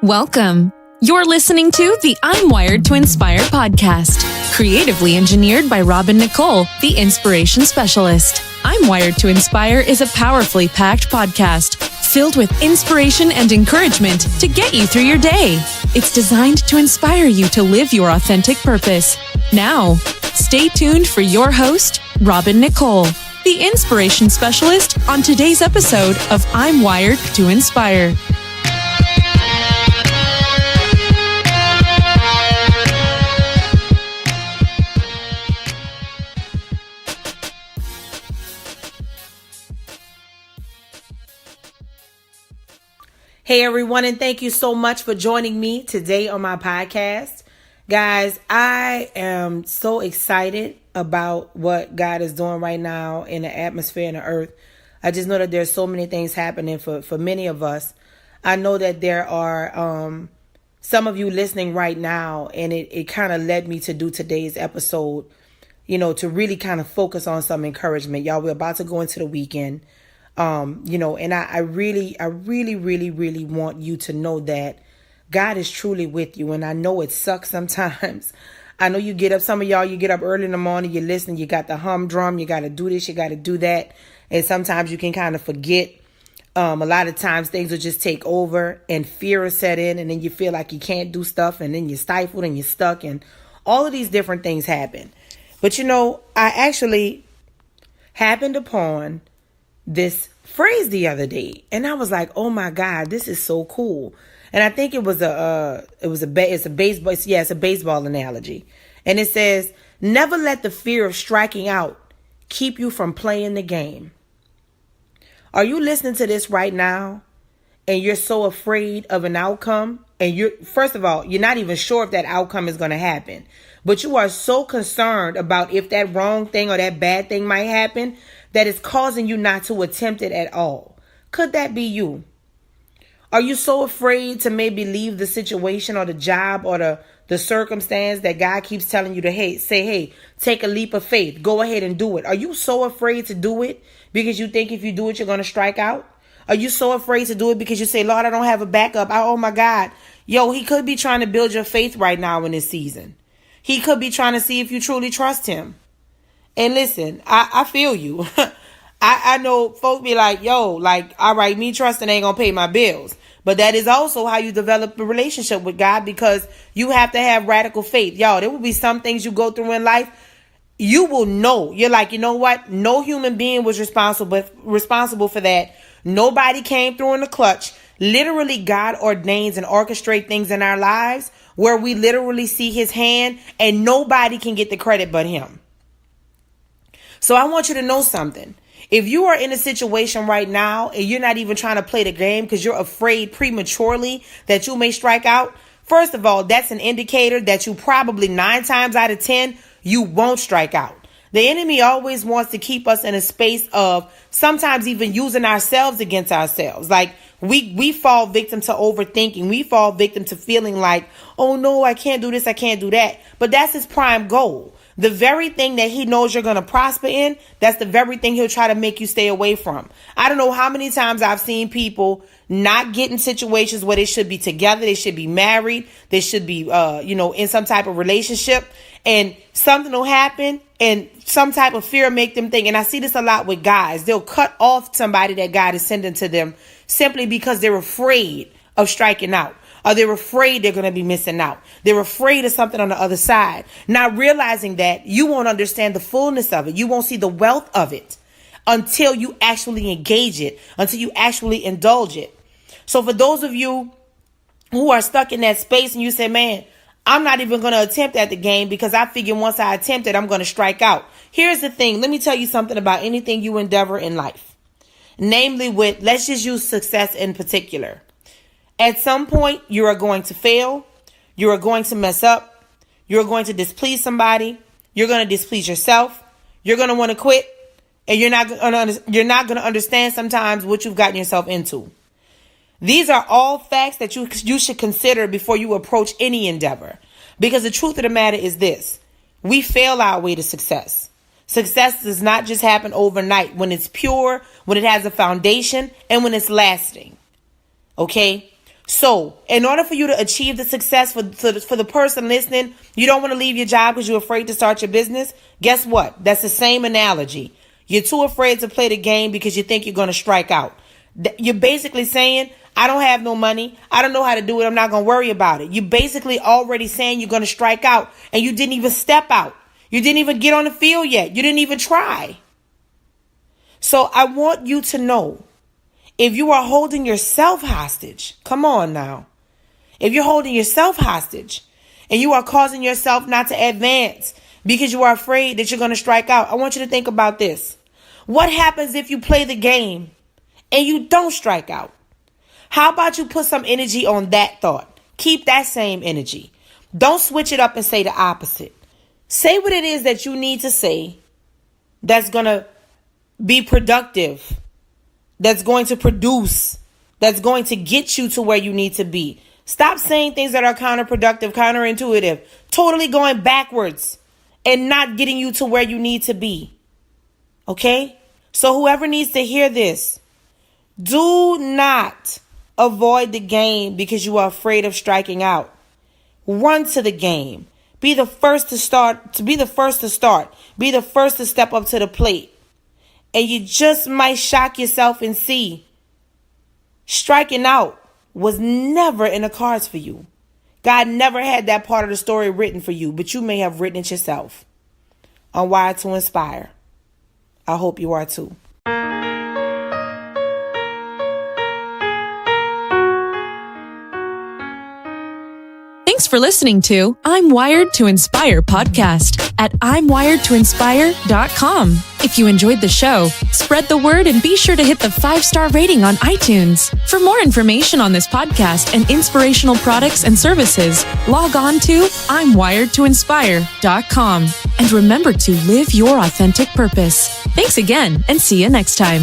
Welcome. You're listening to the I'm Wired to Inspire podcast, creatively engineered by Nicole, the inspiration specialist. I'm Wired to Inspire is a powerfully packed podcast filled with inspiration and encouragement to get you through your day. It's designed to inspire you to live your authentic purpose. Now, stay tuned for your host, Nicole, the inspiration specialist, on today's episode of I'm Wired to Inspire. Hey everyone, and thank you so much for joining me today on my podcast. Guys, I am so excited about what God is doing right now in the atmosphere and the earth. I just know that there's so many things happening for many of us. I know that there are some of you listening right now, and it kind of led me to do today's episode, to really kind of focus on some encouragement. Y'all, we're about to go into the weekend. And I really want you to know that God is truly with you. And I know it sucks sometimes. I know you get up, some of y'all, you get up early in the morning, you listen, you got the humdrum, you got to do this, you got to do that. And sometimes you can kind of forget. A lot of times things will just take over and fear will set in, and then you feel like you can't do stuff, and then you're stifled and you're stuck, and all of these different things happen. But I actually happened upon this phrase the other day, and I was like, oh my God, this is so cool. And I think it's a baseball analogy. And it says, never let the fear of striking out keep you from playing the game. Are you listening to this right now and you're so afraid of an outcome? And first of all, you're not even sure if that outcome is going to happen, but you are so concerned about if that wrong thing or that bad thing might happen that is causing you not to attempt it at all. Could that be you? Are you so afraid to maybe leave the situation or the job or the circumstance that God keeps telling you to say, take a leap of faith. Go ahead and do it. Are you so afraid to do it because you think if you do it, you're going to strike out? Are you so afraid to do it because you say, Lord, I don't have a backup? Oh my God. He could be trying to build your faith right now in this season. He could be trying to see if you truly trust him. And listen, I feel you. I know folk be like, all right, me trusting ain't gonna pay my bills. But that is also how you develop a relationship with God, because you have to have radical faith. Y'all, there will be some things you go through in life. You will know. You're like, you know what? No human being was responsible for that. Nobody came through in the clutch. Literally, God ordains and orchestrates things in our lives where we literally see his hand, and nobody can get the credit but him. So I want you to know something. If you are in a situation right now and you're not even trying to play the game because you're afraid prematurely that you may strike out, first of all, that's an indicator that you probably 9 times out of 10, you won't strike out. The enemy always wants to keep us in a space of sometimes even using ourselves against ourselves. Like we fall victim to overthinking. We fall victim to feeling like, oh no, I can't do this, I can't do that. But that's his prime goal. The very thing that he knows you're going to prosper in, that's the very thing he'll try to make you stay away from. I don't know how many times I've seen people not get in situations where they should be together. They should be married. They should be, in some type of relationship, and something will happen and some type of fear make them think. And I see this a lot with guys. They'll cut off somebody that God is sending to them simply because they're afraid of striking out. Or they're afraid they're going to be missing out. They're afraid of something on the other side. Not realizing that you won't understand the fullness of it. You won't see the wealth of it until you actually engage it, until you actually indulge it. So for those of you who are stuck in that space and you say, man, I'm not even going to attempt at the game because I figure once I attempt it, I'm going to strike out. Here's the thing. Let me tell you something about anything you endeavor in life. Namely let's just use success in particular. At some point, you are going to fail. You are going to mess up. You're going to displease somebody. You're going to displease yourself. You're going to want to quit. And you're not going to understand sometimes what you've gotten yourself into. These are all facts that you should consider before you approach any endeavor. Because the truth of the matter is this. We fail our way to success. Success does not just happen overnight when it's pure, when it has a foundation, and when it's lasting. Okay? So in order for you to achieve the success for the person listening, you don't want to leave your job because you're afraid to start your business. Guess what? That's the same analogy. You're too afraid to play the game because you think you're going to strike out. You're basically saying, I don't have no money. I don't know how to do it. I'm not going to worry about it. You're basically already saying you're going to strike out, and you didn't even step out. You didn't even get on the field yet. You didn't even try. So I want you to know, if you are holding yourself hostage, come on now. If you're holding yourself hostage and you are causing yourself not to advance because you are afraid that you're going to strike out, I want you to think about this. What happens if you play the game and you don't strike out? How about you put some energy on that thought? Keep that same energy. Don't switch it up and say the opposite. Say what it is that you need to say that's going to be productive, that's going to produce, that's going to get you to where you need to be. Stop saying things that are counterproductive, counterintuitive, totally going backwards and not getting you to where you need to be. Okay? So whoever needs to hear this, do not avoid the game because you are afraid of striking out. Run to the game. Be the first to start. Be the first to step up to the plate. And you just might shock yourself and see striking out was never in the cards for you. God never had that part of the story written for you, but you may have written it yourself. I'm wired to inspire. I hope you are too. Thanks for listening to I'm Wired to Inspire podcast at I'mWiredToInspire.com. If you enjoyed the show, spread the word and be sure to hit the 5-star rating on iTunes. For more information on this podcast and inspirational products and services, log on to I'mWiredToInspire.com. And remember to live your authentic purpose. Thanks again, and see you next time.